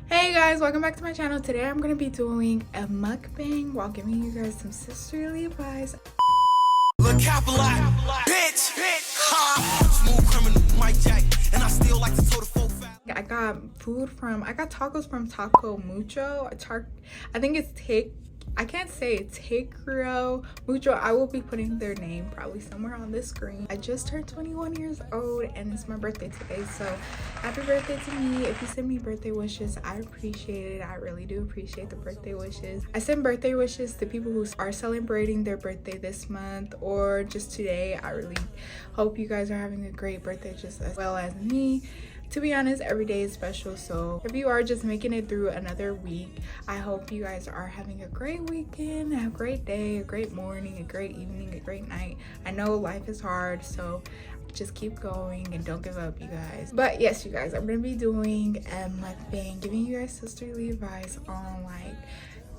Hey guys, welcome back to my channel. Today I'm gonna be doing a mukbang while giving you guys some sisterly advice. Look, bitch, smooth criminal, Mike Jack, and I still like to tote a full fat. I got tacos from Taco Mucho. I think it's I can't say Taquero Mucho. I will be putting their name probably somewhere on this screen. I just turned 21 years old and it's my birthday today, so happy birthday to me. If you send me birthday wishes, I appreciate it. I really do appreciate the birthday wishes. I send birthday wishes to people who are celebrating their birthday this month or just today. I really hope you guys are having a great birthday just as well as me. To be honest, every day is special, so if you are just making it through another week, I hope you guys are having a great weekend, a great day, a great morning, a great evening, a great night. I know life is hard, so just keep going and don't give up, you guys. But yes, you guys, I'm gonna be doing a mukbang, giving you guys sisterly advice on like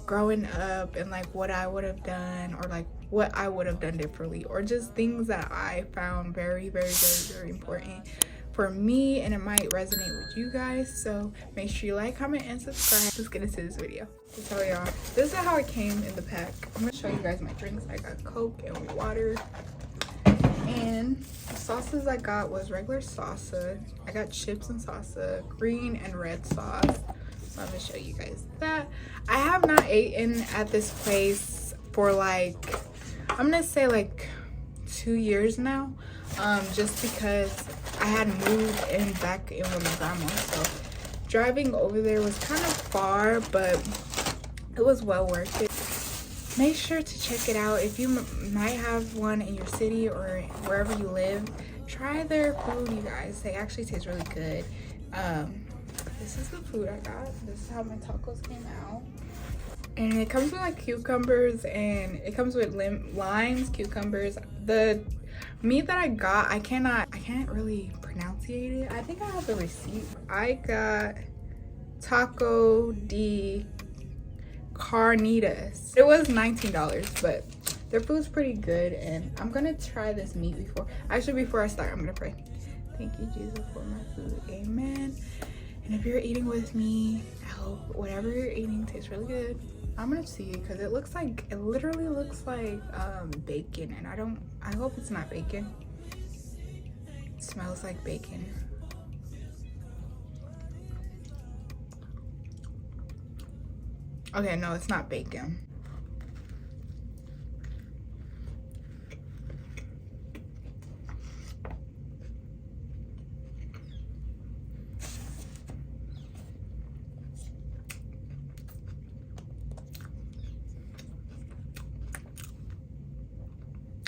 growing up and like what I would have done or like what I would have done differently, or just things that I found very important for me, and it might resonate with you guys. So make sure you like, comment, and subscribe. Let's get into this video. To tell y'all, this is how it came in the pack. I'm gonna show you guys my drinks. I got Coke and water, and the sauces I got was regular salsa. I got chips and salsa, green and red sauce. So I'm gonna show you guys that. I have not eaten at this place for like, I'm gonna say like 2 years now, just because I had moved in back in with my grandma, so driving over there was kind of far, but it was well worth it. Make sure to check it out. If you might have one in your city or wherever you live, try their food, you guys. They actually taste really good. This is the food I got. This is how my tacos came out. And it comes with like cucumbers, and it comes with limes, cucumbers. The meat that I got, I can't really pronunciate it. I think I have the receipt. I got taco de carnitas. It was $19, but their food's pretty good, and I'm gonna try this meat before I start. I'm gonna pray. Thank you, Jesus, for my food. Amen. And if you're eating with me, I hope whatever you're eating tastes really good. I'm gonna see it because it literally looks like bacon, and I hope it's not bacon. It smells like bacon. Okay, no, it's not bacon.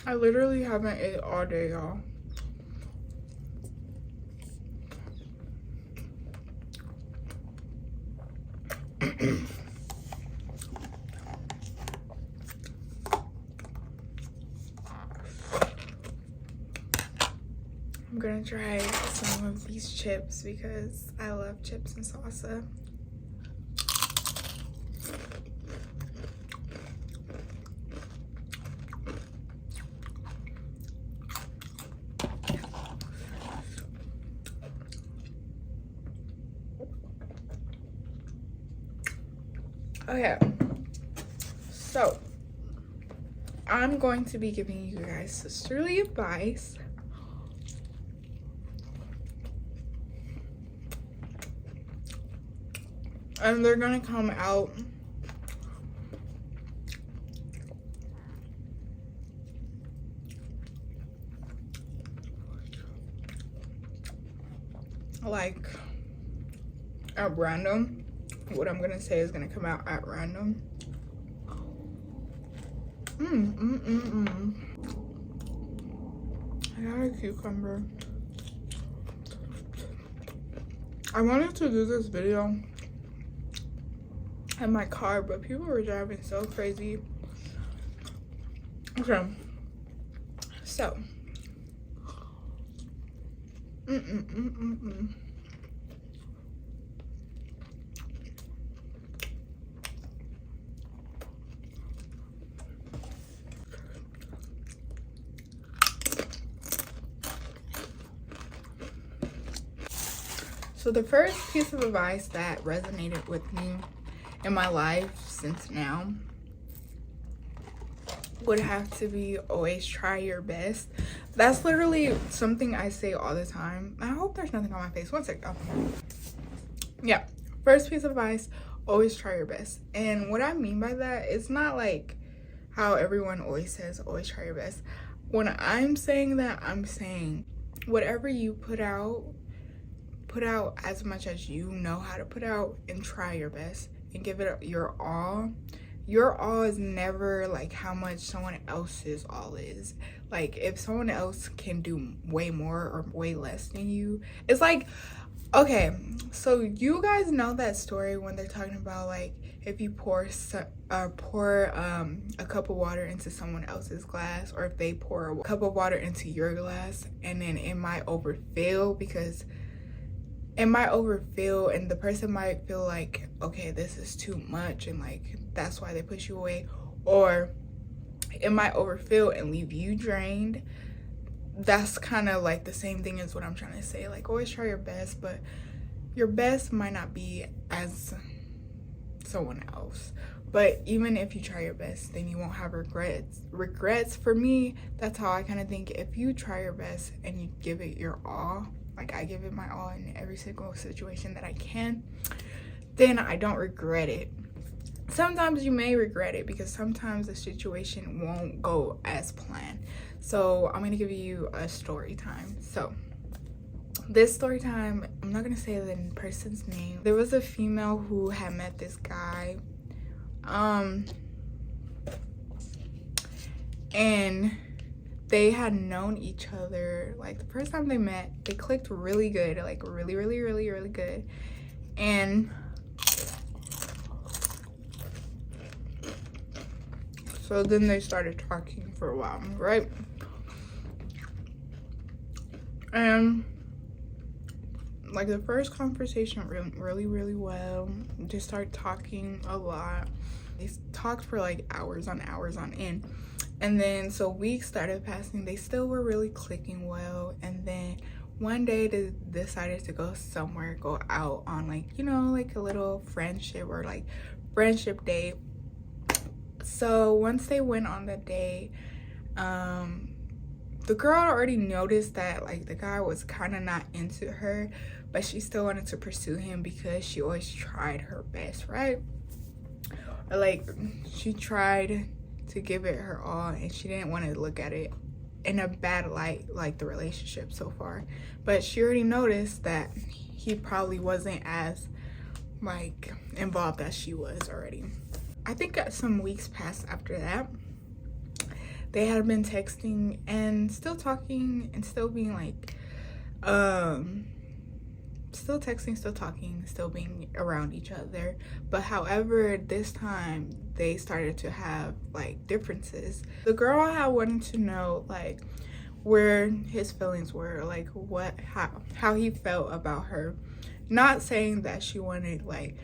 I literally haven't ate all day, y'all. I'm gonna try some of these chips because I love chips and salsa. Okay, so I'm going to be giving you guys sisterly advice. And they're gonna come out like at random. What I'm gonna say is gonna come out at random. I got a cucumber. I wanted to do this video in my car, but people were driving so crazy. Okay, so So the first piece of advice that resonated with me in my life since now would have to be always try your best. That's literally something I say all the time. I hope there's nothing on my face. One sec. Oh. Yeah, first piece of advice, always try your best. And what I mean by that, it's not like how everyone always says always try your best. When I'm saying that, I'm saying whatever you put out as much as you know how to put out, and try your best and give it your all. Your all is never like how much someone else's all is. Like if someone else can do way more or way less than you, it's like, okay, so you guys know that story when they're talking about like if you pour a cup of water into someone else's glass, or if they pour a cup of water into your glass, and then it might overfill because it might overfill and the person might feel like, okay, this is too much, and like that's why they push you away, or it might overfill and leave you drained. That's kind of like the same thing as what I'm trying to say. Like always try your best, but your best might not be as someone else. But even if you try your best, then you won't have regrets. For me, that's how I kind of think. If you try your best and you give it your all, like I give it my all in every single situation that I can, then I don't regret it. Sometimes you may regret it because sometimes the situation won't go as planned. So I'm gonna give you a story time. So this story time, I'm not gonna say the person's name. There was a female who had met this guy, and they had known each other. Like the first time they met, they clicked really good, like really good. And so then they started talking for a while, right? And like the first conversation went really well. They started talking a lot. They talked for like hours on end. And then so weeks started passing. They still were really clicking well. And then one day they decided to go somewhere, go out on like, you know, like a little friendship or like friendship date. So once they went on the date, the girl already noticed that like the guy was kind of not into her, but she still wanted to pursue him because she always tried her best, right? Or like she tried to give it her all, and she didn't want to look at it in a bad light, like the relationship so far. But she already noticed that he probably wasn't as like involved as she was already. I think some weeks passed after that. They had been texting and still talking and still being like, still texting, still talking, still being around each other. But however, this time they started to have like differences. The girl had wanted to know like where his feelings were, like how he felt about her. Not saying that she wanted like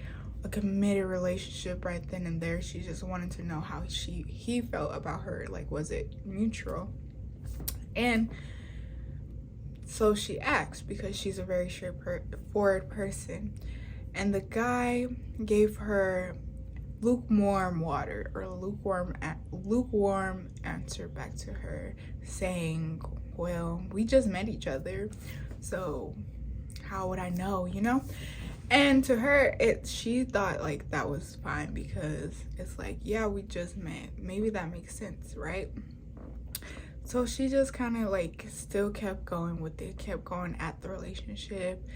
a committed relationship right then and there. She just wanted to know how he felt about her. Like, was it mutual? And so she asked because she's a very straightforward person. And the guy gave her lukewarm water, or lukewarm answer back to her, saying, well, we just met each other, so how would I know, you know? And to her, she thought like that was fine because it's like, yeah, we just met. Maybe that makes sense, right? So she just kind of like still kept going with it, kept going at the relationship.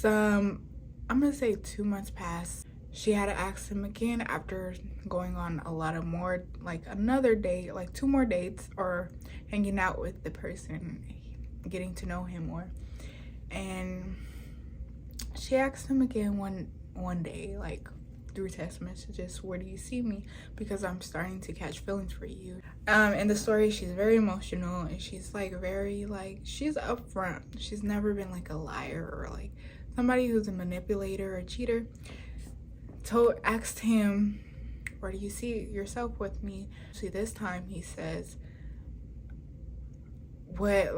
I'm gonna say 2 months passed. She had to ask him again after going on a lot of more, like another date, like 2 more dates, or hanging out with the person, getting to know him more. And she asked him again one day, like through text messages, where do you see me? Because I'm starting to catch feelings for you. In the story, she's very emotional, and she's like very like, she's upfront. She's never been like a liar or like somebody who's a manipulator or cheater. Asked him, where do you see yourself with me? See, this time he says, what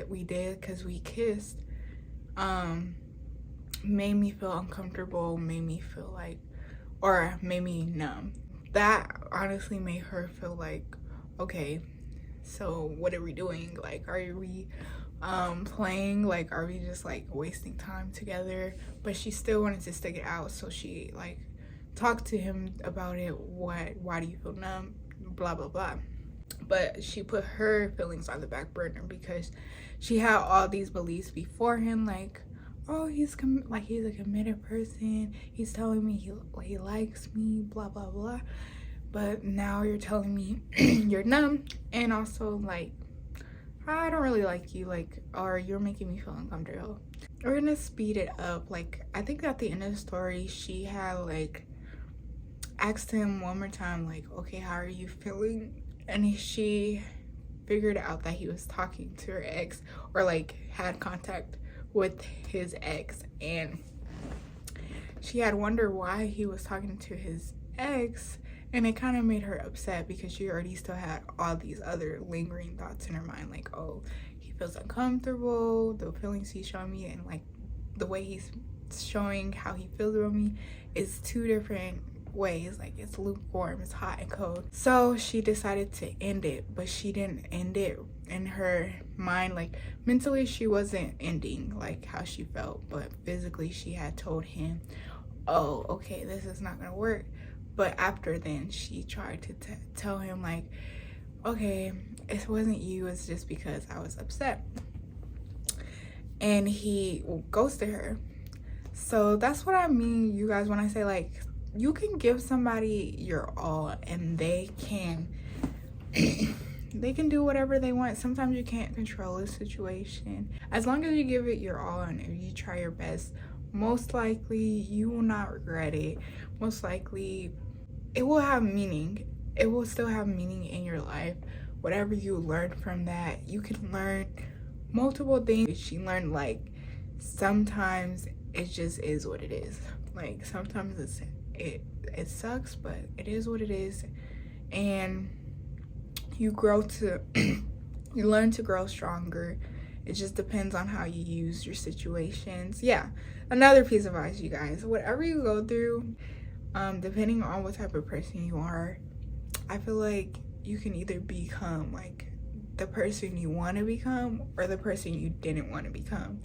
we did, because we kissed, made me feel uncomfortable, made me feel like, or made me numb. That honestly made her feel like, okay, so what are we doing? Like, are we playing? Like, are we just like wasting time together? But she still wanted to stick it out, so she like talked to him about it. Why do you feel numb? Blah blah blah. But she put her feelings on the back burner because she had all these beliefs beforehand, like, oh, he's a committed person, he's telling me he likes me, blah blah blah. But now you're telling me you're numb, and also like, I don't really like you, like, or you're making me feel uncomfortable. We're gonna speed it up. Like, I think at the end of the story, she had like asked him one more time, like, okay, how are you feeling? And she figured out that he was talking to her ex, or like had contact with his ex, and she had wondered why he was talking to his ex, and it kind of made her upset because she already still had all these other lingering thoughts in her mind, like, oh, he feels uncomfortable, the feelings he's showing me, and like the way he's showing how he feels about me is two different ways. Like, it's lukewarm, it's hot and cold. So she decided to end it, but she didn't end it in her mind. Like, mentally she wasn't ending like how she felt, but physically she had told him, oh, okay, this is not gonna work. But after then, she tried to tell him, like, okay, it wasn't you, it's just because I was upset. And he ghosted her. So that's what I mean, you guys, when I say like, you can give somebody your all and they can they can do whatever they want. Sometimes you can't control a situation. As long as you give it your all and if you try your best, most likely you will not regret it. Most likely it will have meaning. It will still have meaning in your life. Whatever you learn from that, you can learn multiple things. She learned, like, sometimes it just is what it is. Like, sometimes it sucks, but it is what it is. And you grow to you learn to grow stronger. It just depends on how you use your situations. Yeah, another piece of advice, you guys, whatever you go through, depending on what type of person you are, I feel like you can either become like the person you want to become or the person you didn't want to become.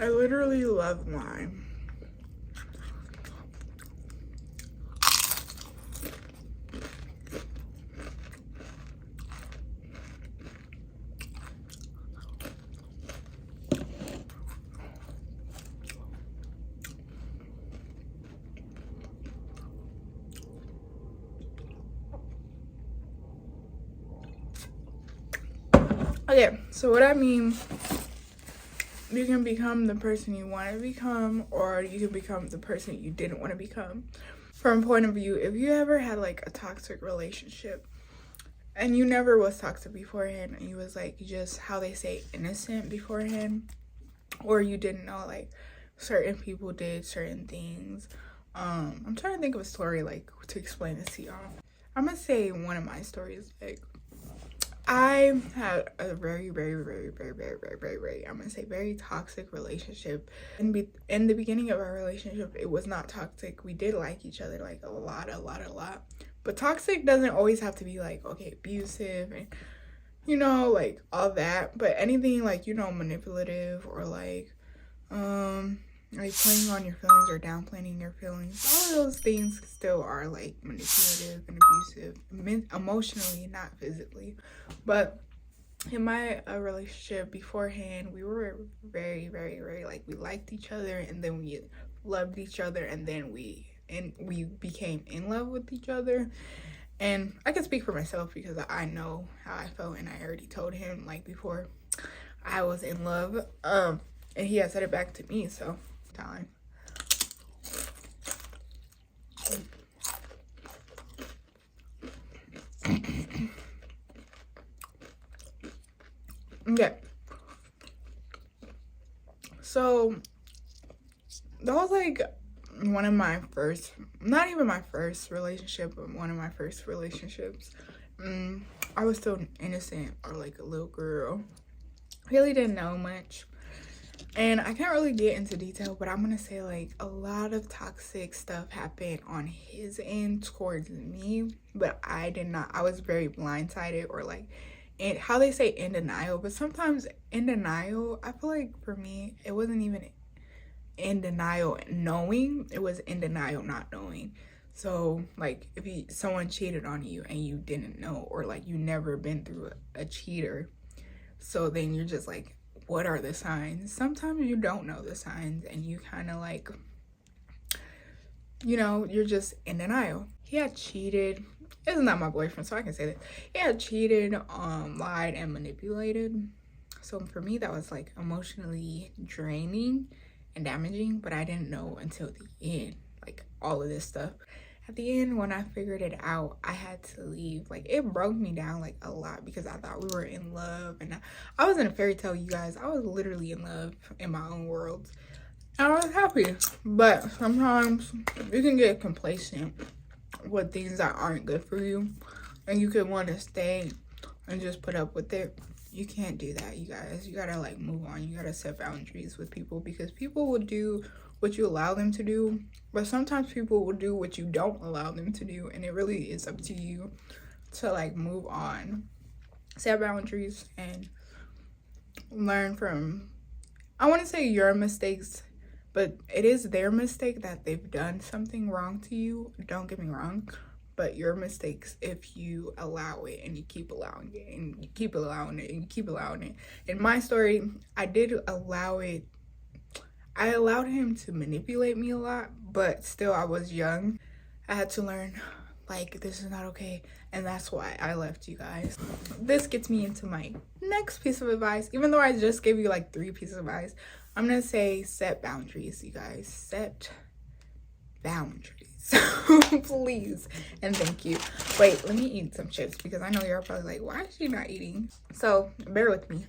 I literally love mine. Okay, so what I mean, you can become the person you want to become, or you can become the person you didn't want to become. From a point of view, if you ever had like a toxic relationship and you never was toxic beforehand, and you was like just, how they say, innocent beforehand, or you didn't know like certain people did certain things. I'm trying to think of a story like to explain this to y'all. I'm gonna say one of my stories. Like, I had a very, I'm gonna say very toxic relationship. In the beginning of our relationship, it was not toxic. We did like each other like a lot. But toxic doesn't always have to be like, okay, abusive and, you know, like all that. But anything like, you know, manipulative or like playing on your feelings or downplaying your feelings, all of those things still are like manipulative and abusive, emotionally, not physically. But in my relationship beforehand, we were very, very, very, like, we liked each other, and then we loved each other, and then we became in love with each other. And I can speak for myself because I know how I felt, and I already told him, like, before I was in love, and he had said it back to me. So time. Okay, so that was like one of my first, not even my first relationship, but one of my first relationships. I was still innocent, or like a little girl, really didn't know much, and I can't really get into detail, but I'm gonna say like a lot of toxic stuff happened on his end towards me, but I did not. I was very blindsided, or like, and how they say in denial, but sometimes in denial, I feel like for me it wasn't even in denial knowing, it was in denial not knowing. So like if someone cheated on you and you didn't know, or like you never been through a cheater, so then you're just like, what are the signs? Sometimes you don't know the signs, and you kind of like, you know, you're just in denial. He had cheated. This is not my boyfriend, so I can say that. He had cheated, lied, and manipulated. So for me, that was like emotionally draining and damaging, but I didn't know until the end, like all of this stuff. At the end, when I figured it out, I had to leave. Like, it broke me down like a lot, because I thought we were in love, and I was in a fairy tale, you guys. I was literally in love in my own world. I was happy, but sometimes you can get complacent with things that aren't good for you, and you could want to stay and just put up with it. You can't do that, you guys. You gotta like move on. You gotta set boundaries with people, because people will do what you allow them to do, but sometimes people will do what you don't allow them to do, and it really is up to you to like move on, set boundaries, and learn from, I want to say your mistakes, but it is their mistake that they've done something wrong to you. Don't get me wrong, but your mistakes, if you allow it and you keep allowing it and you keep allowing it and you keep allowing it. In my story, I did allow it. I allowed him to manipulate me a lot, but still I was young. I had to learn, like, this is not okay, and that's why I left, you guys. This gets me into my next piece of advice. Even though I just gave you like 3 pieces of advice, I'm gonna say set boundaries, you guys. Set boundaries. Please and thank you. Wait, let me eat some chips, because I know you're probably like, why is she not eating? So bear with me.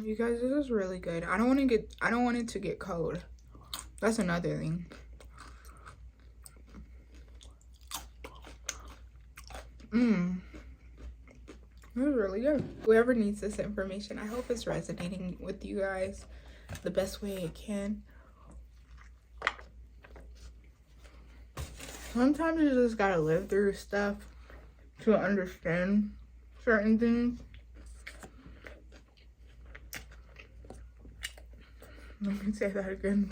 You guys, this is really good. I don't want it to get cold. That's another thing. This is really good. Whoever needs this information, I hope it's resonating with you guys the best way it can. Sometimes you just gotta live through stuff to understand certain things. Let me say that again.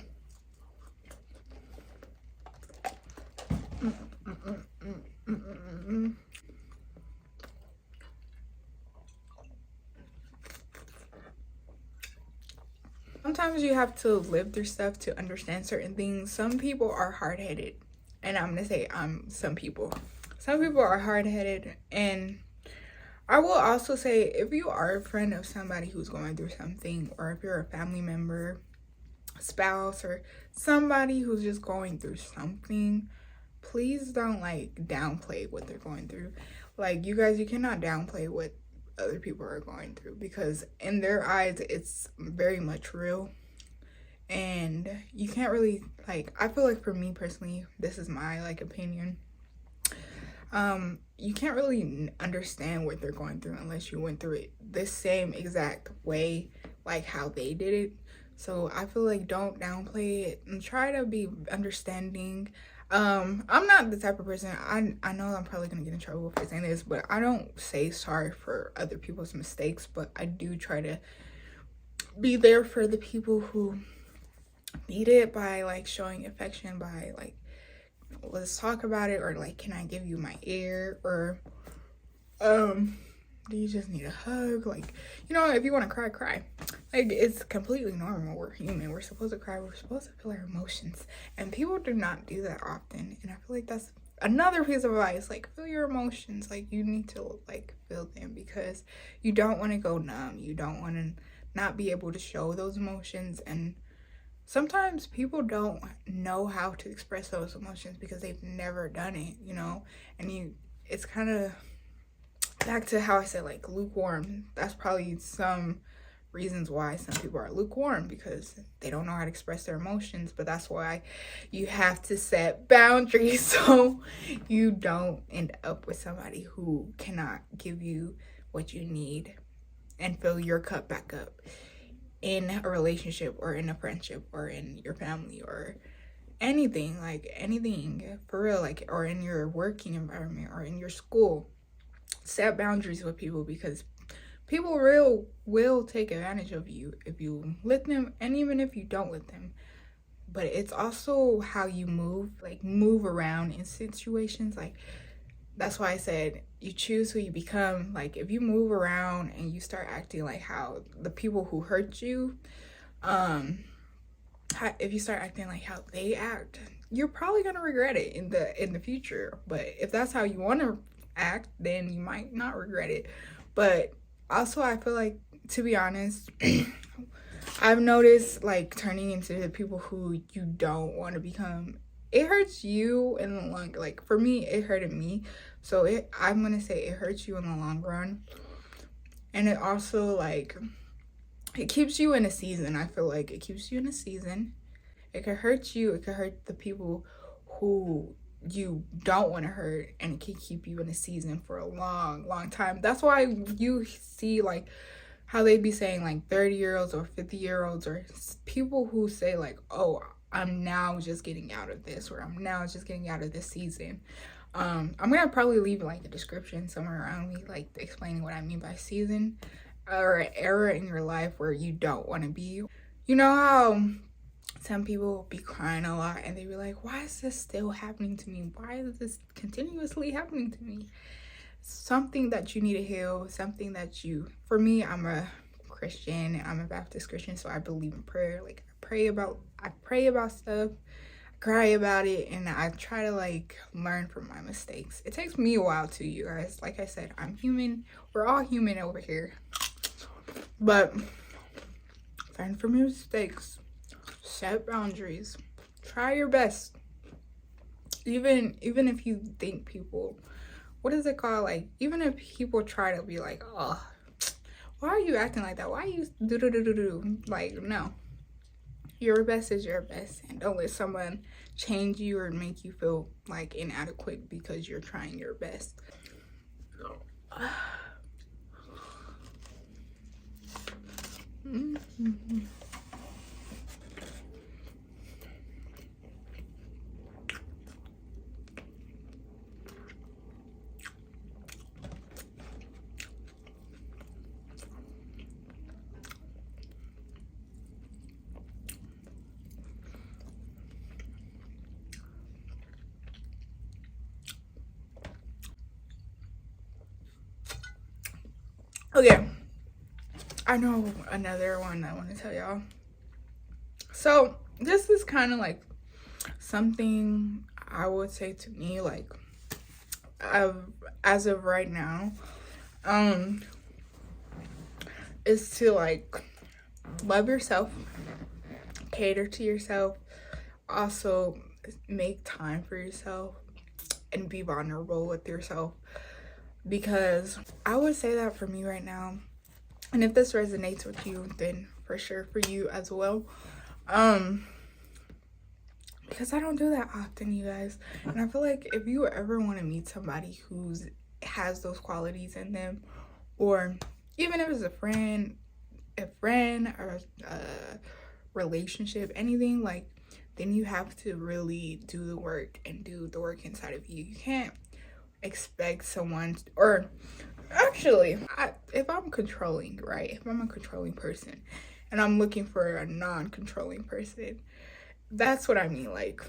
Sometimes you have to live through stuff to understand certain things. Some people are hard-headed, and I'm gonna say some people are hard-headed, and I will also say, if you are a friend of somebody who's going through something, or if you're a family member, spouse, or somebody who's just going through something, please don't like downplay what they're going through. Like, you guys, you cannot downplay what other people are going through, because in their eyes it's very much real, and you can't really, like, I feel like for me personally, this is my like opinion, you can't really understand what they're going through unless you went through it the same exact way, like how they did it. So I feel like don't downplay it and try to be understanding. I'm not the type of person, I know I'm probably gonna get in trouble for saying this, but I don't say sorry for other people's mistakes, but I do try to be there for the people who need it, by like showing affection, by like let's talk about it, or like, can I give you my ear, or do you just need a hug? Like, you know, if you want to cry, cry. Like, it's completely normal. We're human. We're supposed to cry. We're supposed to feel our emotions. And people do not do that often. And I feel like that's another piece of advice. Like, feel your emotions. Like, you need to, like, feel them, because you don't want to go numb. You don't want to not be able to show those emotions. And sometimes people don't know how to express those emotions because they've never done it, you know? And it's kind of back to how I said, like, lukewarm. That's probably some reasons why some people are lukewarm, because they don't know how to express their emotions. But that's why you have to set boundaries, so you don't end up with somebody who cannot give you what you need and fill your cup back up in a relationship, or in a friendship, or in your family, or anything, like anything for real, like, or in your working environment, or in your school. Set boundaries with people, because people will take advantage of you if you let them, and even if you don't let them. But it's also how you move around in situations. Like, that's why I said you choose who you become. Like, if you move around and you start acting like how the people who hurt you, if you start acting like how they act, you're probably gonna regret it in the future. But if that's how you want to act, then you might not regret it. But also, I feel like, to be honest, I've noticed, like, turning into the people who you don't want to become, it hurts you in the long, like, for me, it hurted me. So I'm gonna say it hurts you in the long run. And it also, like, it keeps you in a season. I feel like it keeps you in a season. It could hurt you. It could hurt the people who you don't want to hurt, and it can keep you in a season for a long time. That's why you see, like, how they be saying, like, 30-year-olds or 50-year-olds, or people who say, like, oh, I'm now just getting out of this, or I'm now just getting out of this season. I'm gonna probably leave, like, a description somewhere around me, like, explaining what I mean by season, or an era in your life where you don't want to be. You know how some people be crying a lot, and they be like, why is this still happening to me? Why is this continuously happening to me? Something that you need to heal, something that for me, I'm a Christian, I'm a Baptist Christian, so I believe in prayer. Like, I pray about stuff, I cry about it, and I try to, like, learn from my mistakes. It takes me a while too, you guys. Like I said, I'm human. We're all human over here. But learn from your mistakes. Set boundaries. Try your best. Even if you think people, what is it called? Like, even if people try to be like, oh, why are you acting like that? Why are you do? Like, no. Your best is your best. And don't let someone change you or make you feel, like, inadequate because you're trying your best. Okay, I know another one I want to tell y'all. So this is kind of like something I would say to me, like, as of right now, is to, like, love yourself, cater to yourself, also make time for yourself, and be vulnerable with yourself. Because I would say that for me right now, and if this resonates with you, then for sure for you as well. Because I don't do that often, you guys. And I feel like if you ever want to meet somebody who has those qualities in them, or even if it's a friend or a relationship, anything, like, then you have to really do the work and do the work inside of you. You can't expect someone, or actually, if I'm controlling, right? If I'm a controlling person and I'm looking for a non-controlling person, that's what I mean. Like,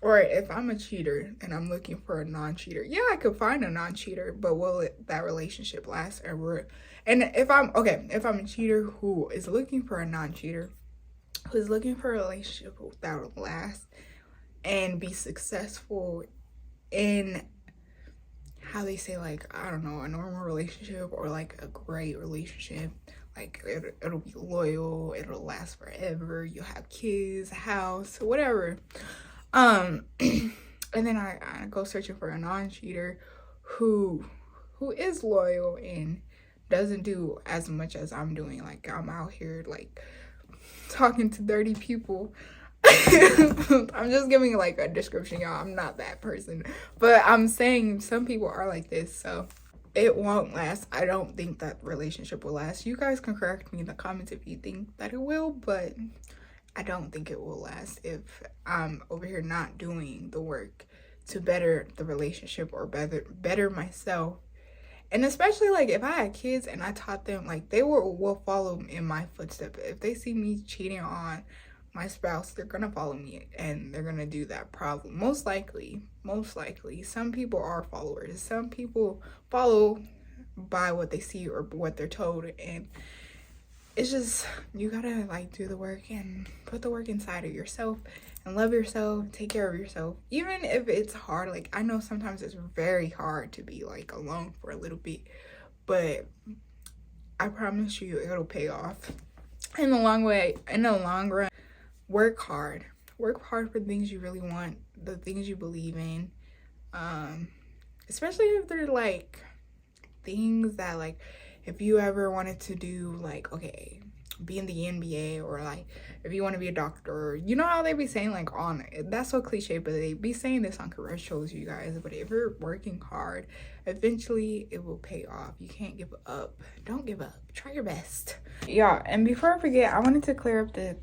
or if I'm a cheater and I'm looking for a non-cheater, yeah, I could find a non-cheater, but will that relationship last ever? And if I'm a cheater who is looking for a non-cheater, who's looking for a relationship that will last and be successful in, how they say, like, I don't know, a normal relationship or like a great relationship, like it'll be loyal, it'll last forever, you'll have kids, a house, whatever. And then I go searching for a non-cheater who is loyal and doesn't do as much as I'm doing. Like, I'm out here like talking to dirty people. I'm just giving like a description, y'all. I'm not that person, but I'm saying some people are like this, so it won't last. I don't think that relationship will last. You guys can correct me in the comments if you think that it will, but I don't think it will last if I'm over here not doing the work to better the relationship or better myself. And especially like if I had kids and I taught them, like, they will follow in my footsteps. If they see me cheating on my spouse, they're gonna follow me and they're gonna do that probably. Most likely. Some people are followers. Some people follow by what they see or what they're told, and it's just, you gotta like do the work and put the work inside of yourself and love yourself, take care of yourself, even if it's hard. Like, I know sometimes it's very hard to be like alone for a little bit, but I promise you it'll pay off in the long run. Work hard for things you really want, the things you believe in, especially if they're like things that, like, if you ever wanted to do, like, okay, be in the NBA, or like if you want to be a doctor, you know how they be saying, like, on, that's so cliche, but they be saying this on commercials, you guys. But if you're working hard, eventually it will pay off. You can't give up. Don't give up. Try your best. Yeah, and before I forget, I wanted to clear up the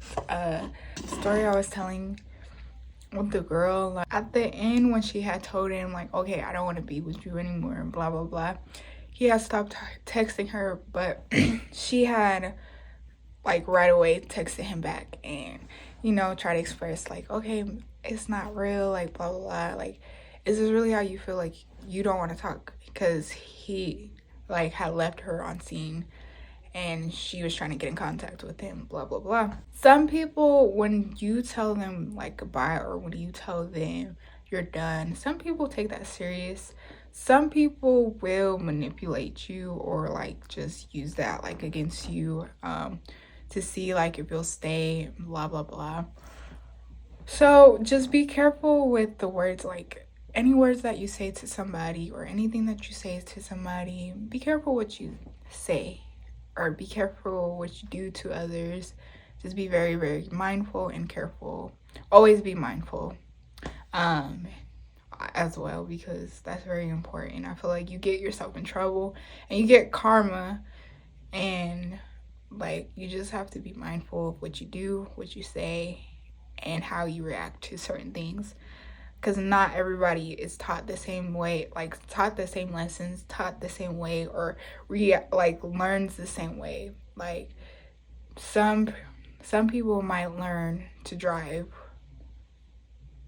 story I was telling with the girl. Like, at the end, when she had told him, like, okay, I don't want to be with you anymore and blah blah blah, he had stopped texting her, but she had like right away texted him back and, you know, try to express like, okay, it's not real, like blah blah blah, like, is this really how you feel? Like, you don't want to talk? Because he like had left her on scene and she was trying to get in contact with him, blah blah blah. Some people, when you tell them like goodbye, or when you tell them you're done, some people take that serious. Some people will manipulate you or like just use that like against you, to see like if you'll stay, blah blah blah. So just be careful with the words, like any words that you say to somebody or anything that you say to somebody. Be careful what you say, or be careful what you do to others. Just be very, very mindful and careful. Always be mindful as well, because that's very important. I feel like you get yourself in trouble and you get karma, and like, you just have to be mindful of what you do, what you say, and how you react to certain things, because not everybody is taught the same way, like taught the same lessons, taught the same way, or learns the same way. Like, some people might learn to drive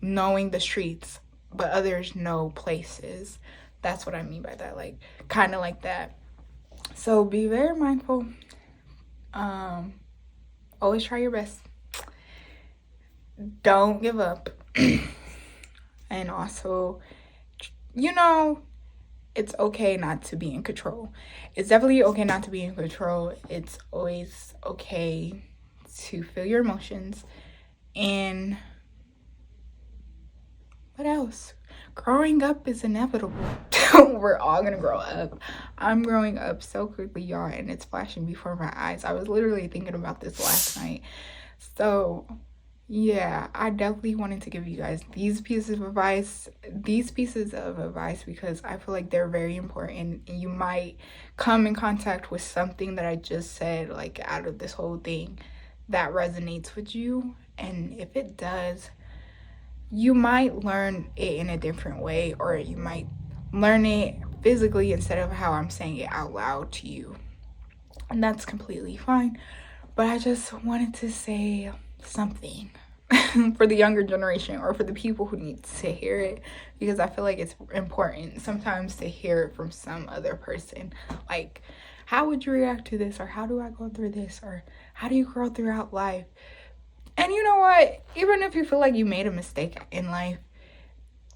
knowing the streets, but others know places. That's what I mean by that, like, kind of like that. So be very mindful. Always try your best. Don't give up. And also, you know, it's okay not to be in control. It's definitely okay not to be in control. It's always okay to feel your emotions. And what else? Growing up is inevitable. We're all gonna grow up. I'm growing up so quickly, y'all, and it's flashing before my eyes. I was literally thinking about this last night. So yeah, I definitely wanted to give you guys these pieces of advice because I feel like they're very important, and you might come in contact with something that I just said, like, out of this whole thing that resonates with you. And if it does, you might learn it in a different way, or you might learn it physically instead of how I'm saying it out loud to you, and that's completely fine. But I just wanted to say something. for the younger generation, or for the people who need to hear it, because I feel like it's important sometimes to hear it from some other person. Like, how would you react to this, or how do I go through this, or how do you grow throughout life? And you know what, even if you feel like you made a mistake in life,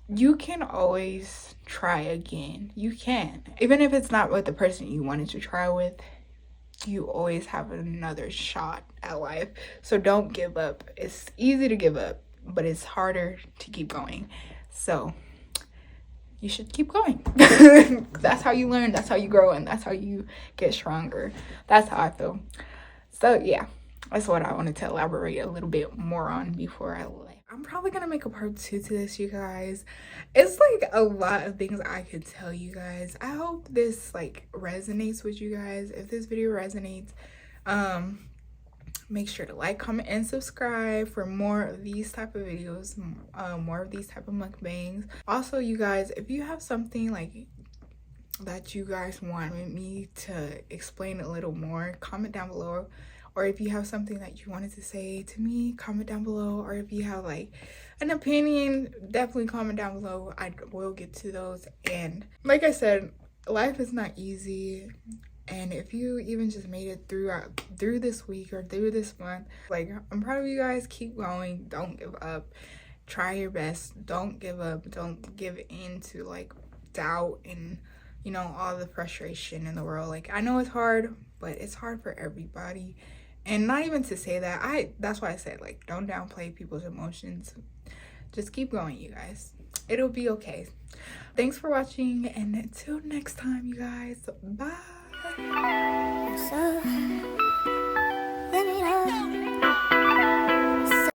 you can always try again. You can, even if it's not with the person you wanted to try with. You always have another shot at life. So don't give up. It's easy to give up, but it's harder to keep going. So you should keep going. That's how you learn, that's how you grow, and that's how you get stronger. That's how I feel. So yeah, that's what I wanted to elaborate a little bit more on before I left. I'm probably gonna make a part 2 to this, you guys. It's like a lot of things I could tell you guys. I hope this like resonates with you guys. If this video resonates, make sure to like, comment, and subscribe for more of these type of videos, more of these type of mukbangs. Also, you guys, if you have something like that you guys want me to explain a little more, comment down below. Or if you have something that you wanted to say to me, comment down below. Or if you have like an opinion, definitely comment down below. I will get to those. And like I said, life is not easy. And if you even just made it through this week or through this month, like, I'm proud of you guys. Keep going. Don't give up. Try your best. Don't give up. Don't give in to like doubt and, you know, all the frustration in the world. Like, I know it's hard, but it's hard for everybody. And not even to say that, that's why I said, like, don't downplay people's emotions. Just keep going, you guys. It'll be okay. Thanks for watching, and until next time, you guys, bye. So, let me know.